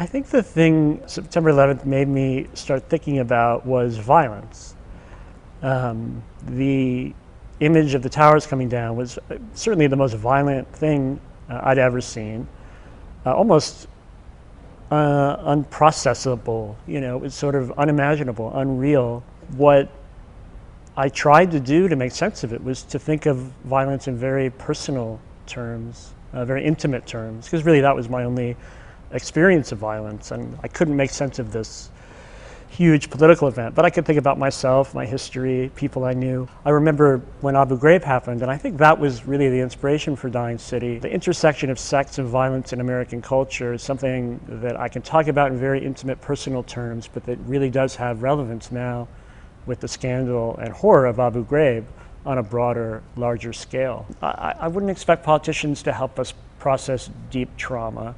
I think the thing September 11th made me start thinking about was violence. The image of the towers coming down was certainly the most violent thing I'd ever seen. Almost unprocessable, it was sort of unimaginable, unreal. What I tried to do to make sense of it was to think of violence in very personal terms, very intimate terms, because really that was my only experience of violence, and I couldn't make sense of this huge political event, but I could think about myself, my history, people I knew. I remember when Abu Ghraib happened, and I think that was really the inspiration for Dying City. The intersection of sex and violence in American culture is something that I can talk about in very intimate personal terms, but that really does have relevance now with the scandal and horror of Abu Ghraib on a broader, larger scale. I wouldn't expect politicians to help us process deep trauma.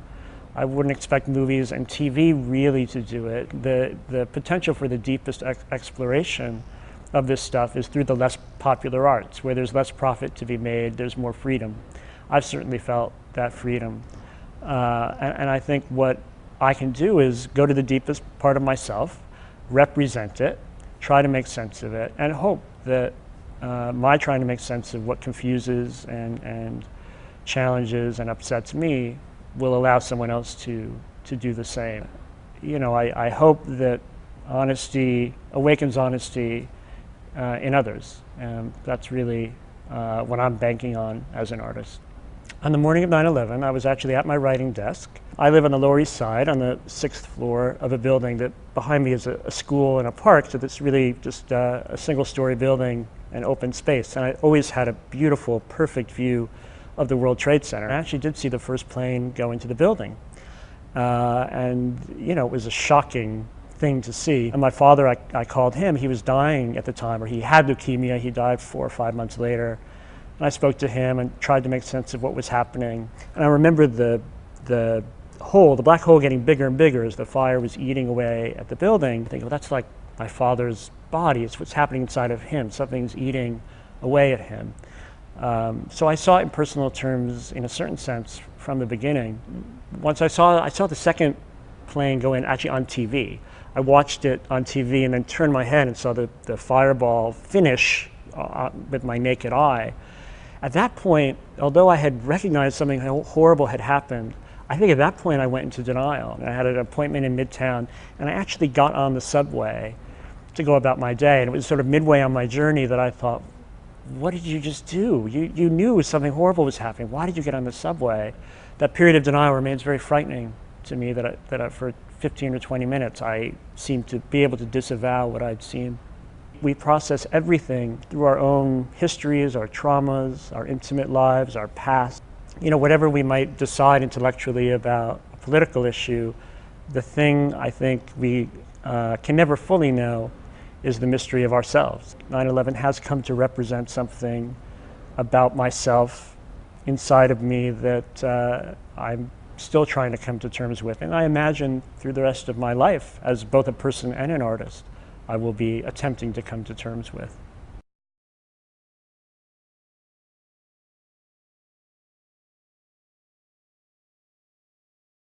I wouldn't expect movies and TV really to do it. The potential for the deepest exploration of this stuff is through the less popular arts, where there's less profit to be made, there's more freedom. I've certainly felt that freedom. And I think what I can do is go to the deepest part of myself, represent it, try to make sense of it, and hope that my trying to make sense of what confuses and challenges and upsets me will allow someone else to do the same. I hope that honesty awakens honesty in others. And that's really what I'm banking on as an artist. On the morning of 9/11, I was actually at my writing desk. I live on the Lower East Side on the 6th floor of a building that behind me is a school and a park, so it's really just a single-story building and open space. And I always had a beautiful, perfect view of the World Trade Center. I actually did see the first plane go into the building. And it was a shocking thing to see. And my father, I called him, he was dying at the time, or he had leukemia, he died 4 or 5 months later. And I spoke to him and tried to make sense of what was happening. And I remember the black hole getting bigger and bigger as the fire was eating away at the building. Thinking, well, that's like my father's body, it's what's happening inside of him, something's eating away at him. So I saw it in personal terms, in a certain sense, from the beginning. Once I saw the second plane go in, actually on TV. I watched it on TV and then turned my head and saw the fireball finish with my naked eye. At that point, although I had recognized something horrible had happened, I think at that point I went into denial. I had an appointment in Midtown, and I actually got on the subway to go about my day. And it was sort of midway on my journey that I thought, what did you just do? You knew something horrible was happening. Why did you get on the subway? That period of denial remains very frightening to me, that for 15 or 20 minutes I seemed to be able to disavow what I'd seen. We process everything through our own histories, our traumas, our intimate lives, our past. Whatever we might decide intellectually about a political issue, the thing I think we can never fully know is the mystery of ourselves. 9/11 has come to represent something about myself inside of me that I'm still trying to come to terms with. And I imagine through the rest of my life, as both a person and an artist, I will be attempting to come to terms with.